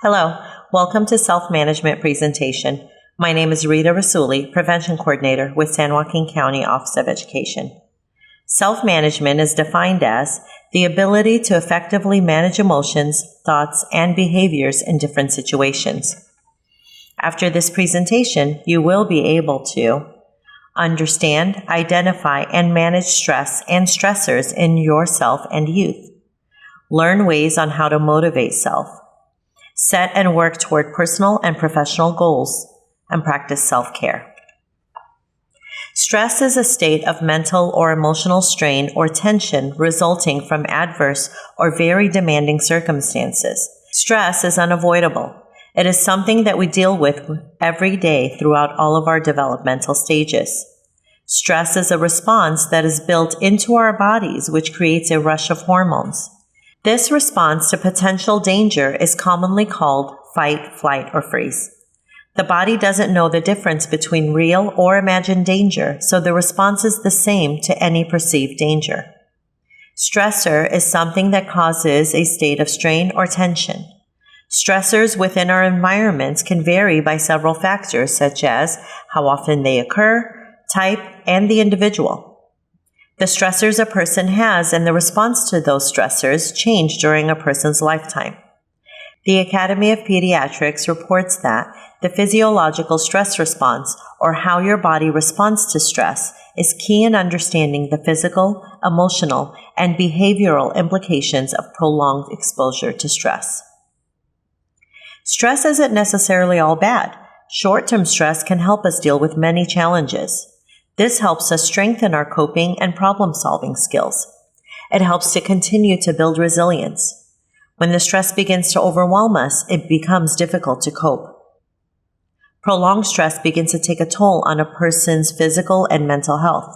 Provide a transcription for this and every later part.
Hello, welcome to Self-Management Presentation. My name is Rita Rasuli, Prevention Coordinator with San Joaquin County Office of Education. Self-management is defined as the ability to effectively manage emotions, thoughts, and behaviors in different situations. After this presentation, you will be able to understand, identify, and manage stress and stressors in yourself and youth. Learn ways on how to motivate self. Set and work toward personal and professional goals, and practice self-care. Stress is a state of mental or emotional strain or tension resulting from adverse or very demanding circumstances. Stress is unavoidable. It is something that we deal with every day throughout all of our developmental stages. Stress is a response that is built into our bodies, which creates a rush of hormones. This response to potential danger is commonly called fight, flight, or freeze. The body doesn't know the difference between real or imagined danger, so the response is the same to any perceived danger. Stressor is something that causes a state of strain or tension. Stressors within our environments can vary by several factors, such as how often they occur, type, and the individual. The stressors a person has and the response to those stressors change during a person's lifetime. The Academy of Pediatrics reports that the physiological stress response, or how your body responds to stress, is key in understanding the physical, emotional, and behavioral implications of prolonged exposure to stress. Stress isn't necessarily all bad. Short-term stress can help us deal with many challenges. This helps us strengthen our coping and problem-solving skills. It helps to continue to build resilience. When the stress begins to overwhelm us, it becomes difficult to cope. Prolonged stress begins to take a toll on a person's physical and mental health.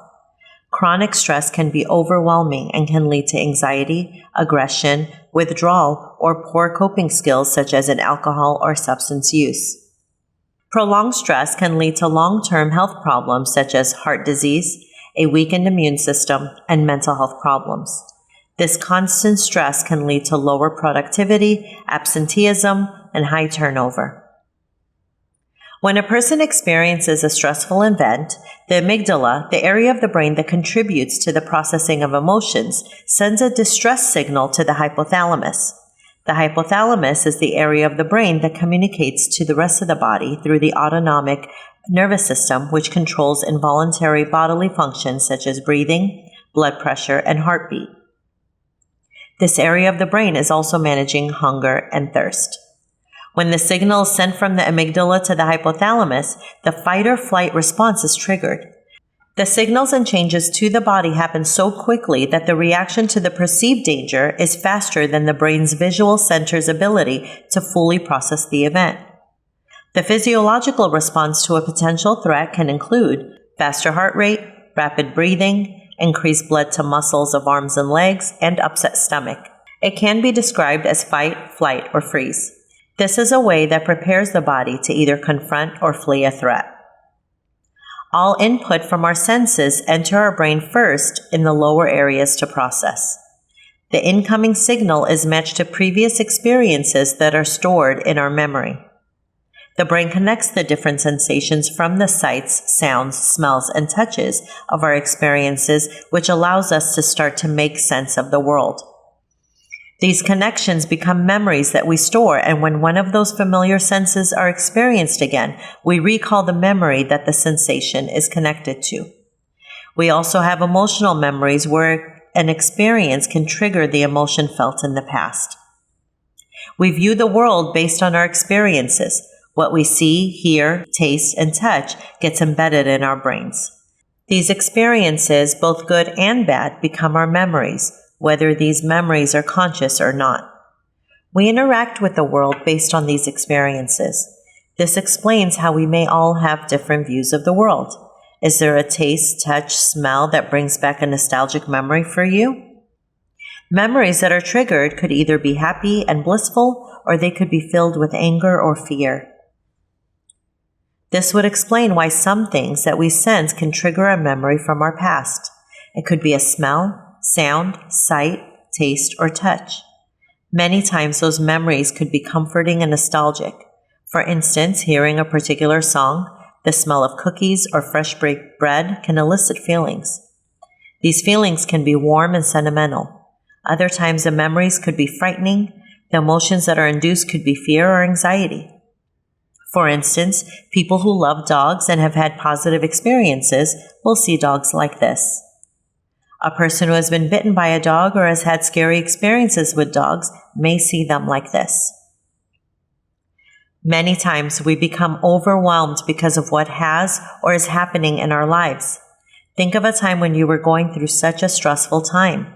Chronic stress can be overwhelming and can lead to anxiety, aggression, withdrawal, or poor coping skills such as in alcohol or substance use. Prolonged stress can lead to long-term health problems such as heart disease, a weakened immune system, and mental health problems. This constant stress can lead to lower productivity, absenteeism, and high turnover. When a person experiences a stressful event, the amygdala, the area of the brain that contributes to the processing of emotions, sends a distress signal to the hypothalamus. The hypothalamus is the area of the brain that communicates to the rest of the body through the autonomic nervous system, which controls involuntary bodily functions such as breathing, blood pressure, and heartbeat. This area of the brain is also managing hunger and thirst. When the signal is sent from the amygdala to the hypothalamus, the fight or flight response is triggered. The signals and changes to the body happen so quickly that the reaction to the perceived danger is faster than the brain's visual center's ability to fully process the event. The physiological response to a potential threat can include faster heart rate, rapid breathing, increased blood to muscles of arms and legs, and upset stomach. It can be described as fight, flight, or freeze. This is a way that prepares the body to either confront or flee a threat. All input from our senses enter our brain first in the lower areas to process. The incoming signal is matched to previous experiences that are stored in our memory. The brain connects the different sensations from the sights, sounds, smells, and touches of our experiences, which allows us to start to make sense of the world. These connections become memories that we store, and when one of those familiar senses are experienced again, we recall the memory that the sensation is connected to. We also have emotional memories where an experience can trigger the emotion felt in the past. We view the world based on our experiences. What we see, hear, taste, and touch gets embedded in our brains. These experiences, both good and bad, become our memories, whether these memories are conscious or not. We interact with the world based on these experiences. This explains how we may all have different views of the world. Is there a taste, touch, smell that brings back a nostalgic memory for you? Memories that are triggered could either be happy and blissful, or they could be filled with anger or fear. This would explain why some things that we sense can trigger a memory from our past. It could be a smell, sound, sight, taste, or touch. Many times those memories could be comforting and nostalgic. For instance, hearing a particular song, the smell of cookies or fresh baked bread can elicit feelings. These feelings can be warm and sentimental. Other times the memories could be frightening. The emotions that are induced could be fear or anxiety. For instance, people who love dogs and have had positive experiences will see dogs like this. A person who has been bitten by a dog or has had scary experiences with dogs may see them like this. Many times we become overwhelmed because of what has or is happening in our lives. Think of a time when you were going through such a stressful time.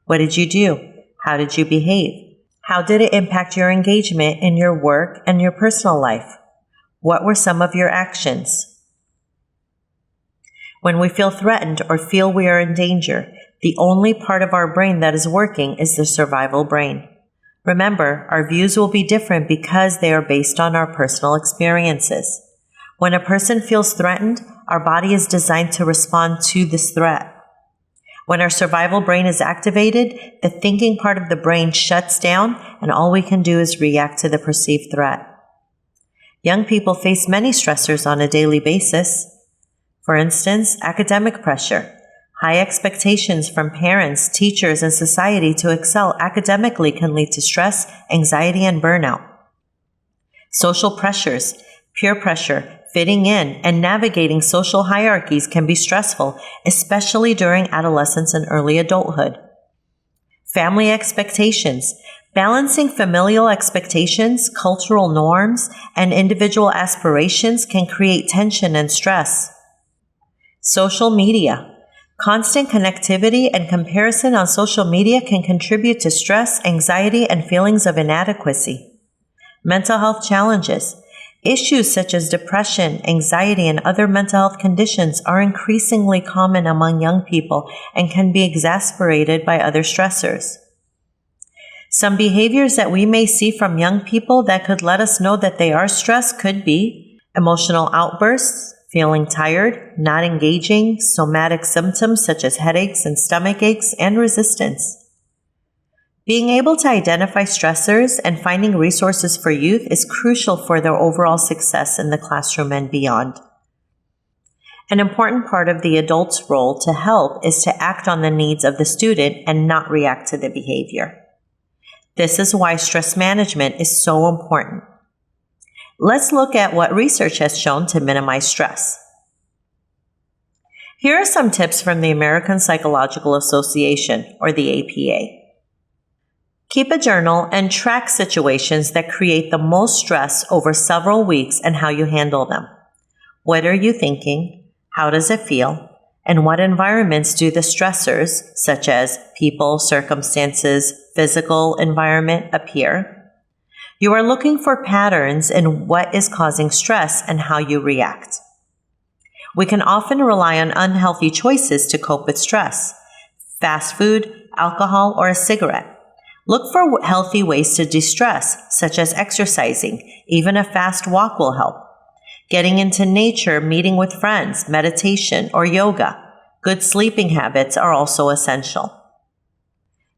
What did you do? How did you behave? How did it impact your engagement in your work and your personal life? What were some of your actions? When we feel threatened or feel we are in danger, the only part of our brain that is working is the survival brain. Remember, our views will be different because they are based on our personal experiences. When a person feels threatened, our body is designed to respond to this threat. When our survival brain is activated, the thinking part of the brain shuts down and all we can do is react to the perceived threat. Young people face many stressors on a daily basis. For instance, academic pressure. High expectations from parents, teachers, and society to excel academically can lead to stress, anxiety, and burnout. Social pressures, peer pressure, fitting in, and navigating social hierarchies can be stressful, especially during adolescence and early adulthood. Family expectations. Balancing familial expectations, cultural norms, and individual aspirations can create tension and stress. Social media. Constant connectivity and comparison on social media can contribute to stress, anxiety, and feelings of inadequacy. Mental health challenges. Issues such as depression, anxiety, and other mental health conditions are increasingly common among young people and can be exacerbated by other stressors. Some behaviors that we may see from young people that could let us know that they are stressed could be emotional outbursts, feeling tired, not engaging, somatic symptoms such as headaches and stomach aches, and resistance. Being able to identify stressors and finding resources for youth is crucial for their overall success in the classroom and beyond. An important part of the adult's role to help is to act on the needs of the student and not react to the behavior. This is why stress management is so important. Let's look at what research has shown to minimize stress. Here are some tips from the American Psychological Association, or the APA. Keep a journal and track situations that create the most stress over several weeks and how you handle them. What are you thinking? How does it feel? And what environments do the stressors, such as people, circumstances, physical environment, appear? You are looking for patterns in what is causing stress and how you react. We can often rely on unhealthy choices to cope with stress. Fast food, alcohol, or a cigarette. Look for healthy ways to de-stress, such as exercising. Even a fast walk will help. Getting into nature, meeting with friends, meditation, or yoga. Good sleeping habits are also essential.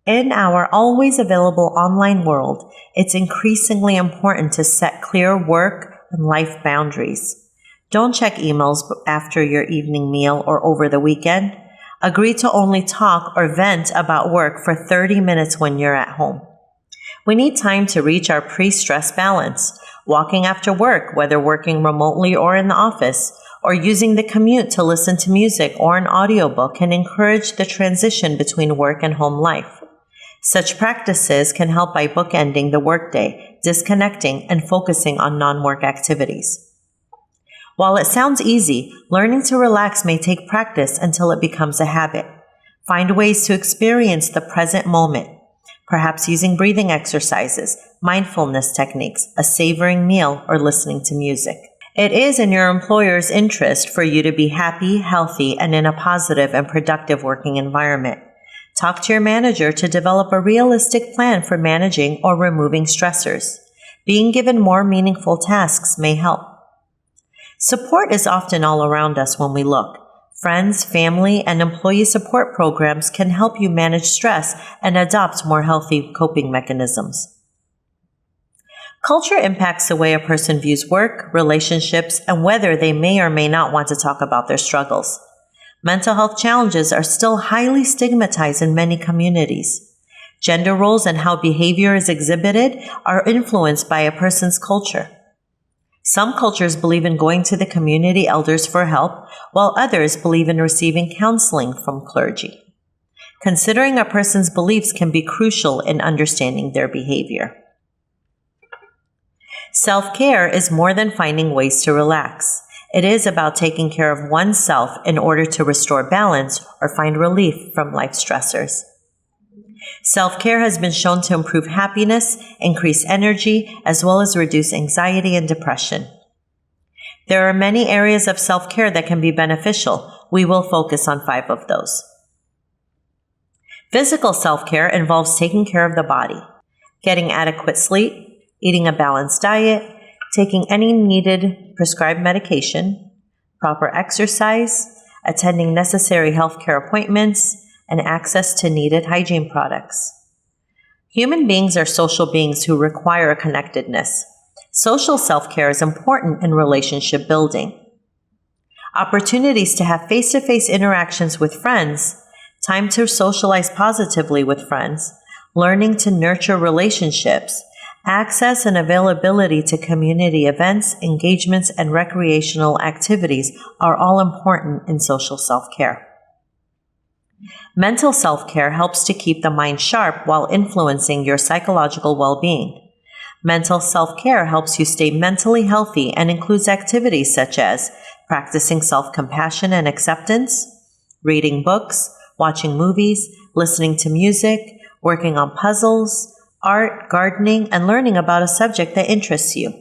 In our always available online world, it's increasingly important to set clear work and life boundaries. Don't check emails after your evening meal or over the weekend. Agree to only talk or vent about work for 30 minutes when you're at home. We need time to reach our pre-stress balance. Walking after work, whether working remotely or in the office, or using the commute to listen to music or an audiobook can encourage the transition between work and home life. Such practices can help by bookending the workday, disconnecting, and focusing on non-work activities. While it sounds easy, learning to relax may take practice until it becomes a habit. Find ways to experience the present moment, perhaps using breathing exercises, mindfulness techniques, a savoring meal, or listening to music. It is in your employer's interest for you to be happy, healthy, and in a positive and productive working environment. Talk to your manager to develop a realistic plan for managing or removing stressors. Being given more meaningful tasks may help. Support is often all around us when we look. Friends, family, and employee support programs can help you manage stress and adopt more healthy coping mechanisms. Culture impacts the way a person views work, relationships, and whether they may or may not want to talk about their struggles. Mental health challenges are still highly stigmatized in many communities. Gender roles and how behavior is exhibited are influenced by a person's culture. Some cultures believe in going to the community elders for help, while others believe in receiving counseling from clergy. Considering a person's beliefs can be crucial in understanding their behavior. Self-care is more than finding ways to relax. It is about taking care of oneself in order to restore balance or find relief from life stressors. Self-care has been shown to improve happiness, increase energy, as well as reduce anxiety and depression. There are many areas of self-care that can be beneficial. We will focus on 5 of those. Physical self-care involves taking care of the body, getting adequate sleep, eating a balanced diet, taking any needed prescribed medication, proper exercise, attending necessary healthcare appointments, and access to needed hygiene products. Human beings are social beings who require a connectedness. Social self-care is important in relationship building. Opportunities to have face-to-face interactions with friends, time to socialize positively with friends, learning to nurture relationships, access and availability to community events, engagements, and recreational activities are all important in social self-care. Mental self-care helps to keep the mind sharp while influencing your psychological well-being. Mental self-care helps you stay mentally healthy and includes activities such as practicing self-compassion and acceptance, reading books, watching movies, listening to music, working on puzzles, art, gardening, and learning about a subject that interests you.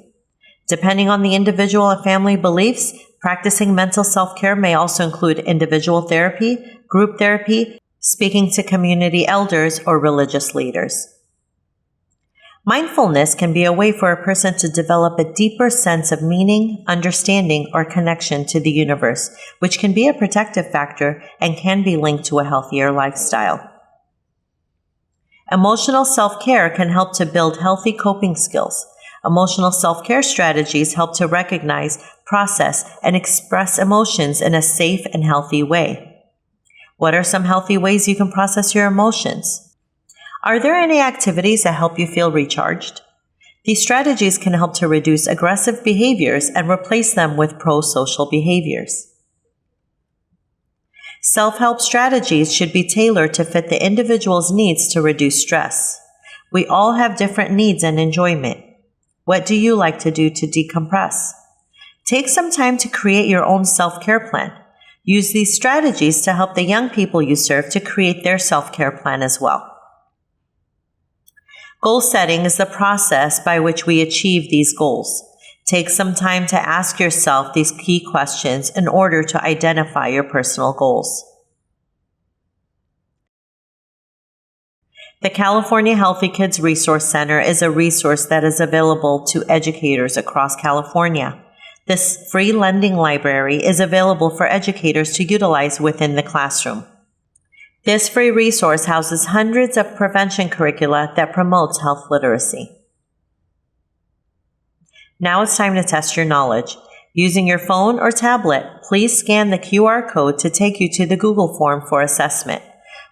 Depending on the individual and family beliefs, practicing mental self-care may also include individual therapy, group therapy, speaking to community elders, or religious leaders. Mindfulness can be a way for a person to develop a deeper sense of meaning, understanding, or connection to the universe, which can be a protective factor and can be linked to a healthier lifestyle. Emotional self-care can help to build healthy coping skills. Emotional self-care strategies help to recognize, process, and express emotions in a safe and healthy way. What are some healthy ways you can process your emotions? Are there any activities that help you feel recharged? These strategies can help to reduce aggressive behaviors and replace them with pro-social behaviors. Self-help strategies should be tailored to fit the individual's needs to reduce stress. We all have different needs and enjoyment. What do you like to do to decompress? Take some time to create your own self-care plan. Use these strategies to help the young people you serve to create their self-care plan as well. Goal setting is the process by which we achieve these goals. Take some time to ask yourself these key questions in order to identify your personal goals. The California Healthy Kids Resource Center is a resource that is available to educators across California. This free lending library is available for educators to utilize within the classroom. This free resource houses hundreds of prevention curricula that promotes health literacy. Now it's time to test your knowledge. Using your phone or tablet, please scan the QR code to take you to the Google form for assessment.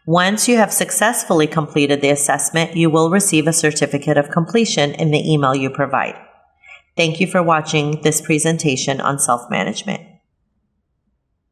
Once you have successfully completed the assessment, you will receive a certificate of completion in the email you provide. Thank you for watching this presentation on self-management.